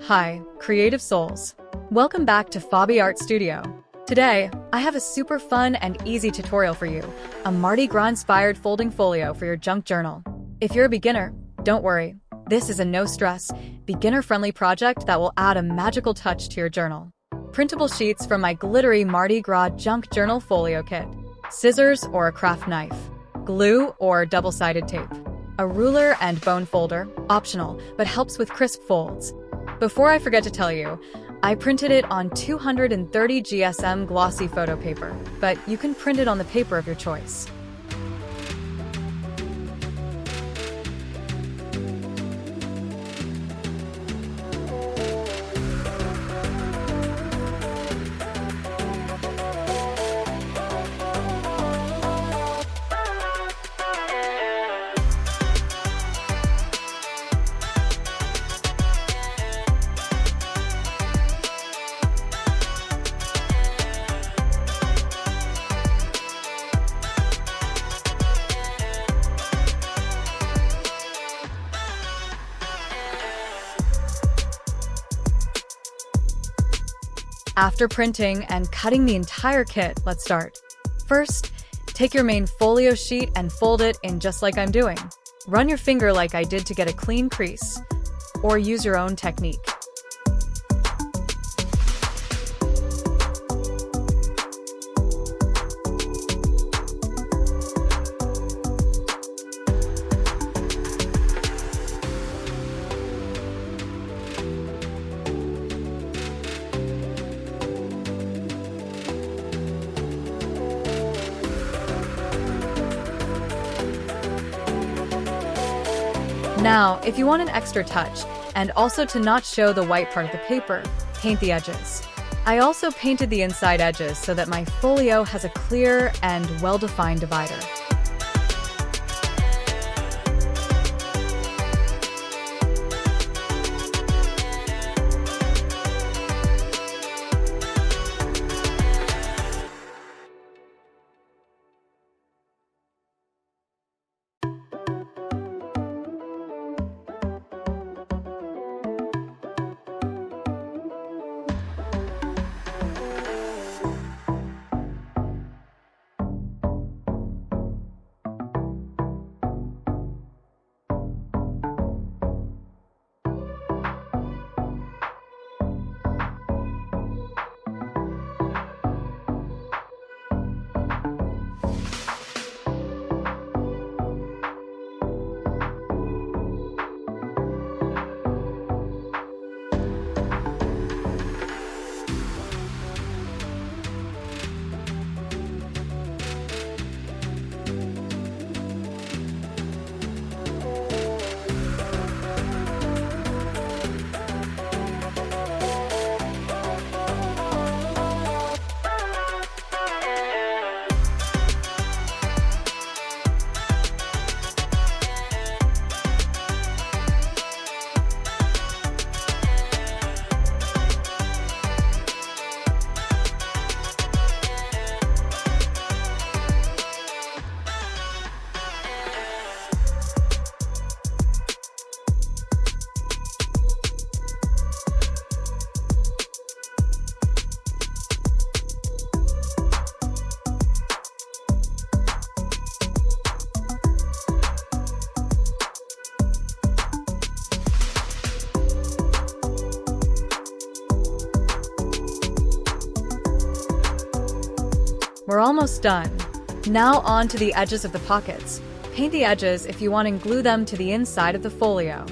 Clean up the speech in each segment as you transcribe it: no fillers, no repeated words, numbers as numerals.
Hi, creative souls. Welcome back to Fabi Art Studio. Today, I have a super fun and easy tutorial for you, a Mardi Gras-inspired folding folio for your junk journal. If you're a beginner, don't worry. This is a no-stress, beginner-friendly project that will add a magical touch to your journal. Printable sheets from my glittery Mardi Gras Junk Journal Folio kit, scissors or a craft knife, glue or double-sided tape, a ruler and bone folder, optional, but helps with crisp folds. Before I forget to tell you, I printed it on 230 GSM glossy photo paper, but you can print it on the paper of your choice. After printing and cutting the entire kit, let's start. First, take your main folio sheet and fold it in just like I'm doing. Run your finger like I did to get a clean crease, or use your own technique. Now, if you want an extra touch, and also to not show the white part of the paper, paint the edges. I also painted the inside edges so that my folio has a clear and well-defined divider. We're almost done. Now on to the edges of the pockets. Paint the edges if you want and glue them to the inside of the folio.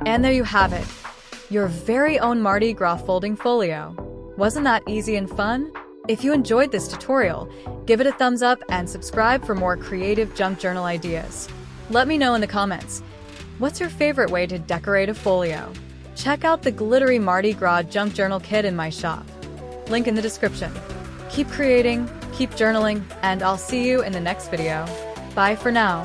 And there you have it, your very own Mardi Gras folding folio. Wasn't that easy and fun? If you enjoyed this tutorial, give it a thumbs up and subscribe for more creative junk journal ideas. Let me know in the comments, what's your favorite way to decorate a folio? Check out the glittery Mardi Gras junk journal kit in my shop. Link in the description. Keep creating, keep journaling, and I'll see you in the next video. Bye for now.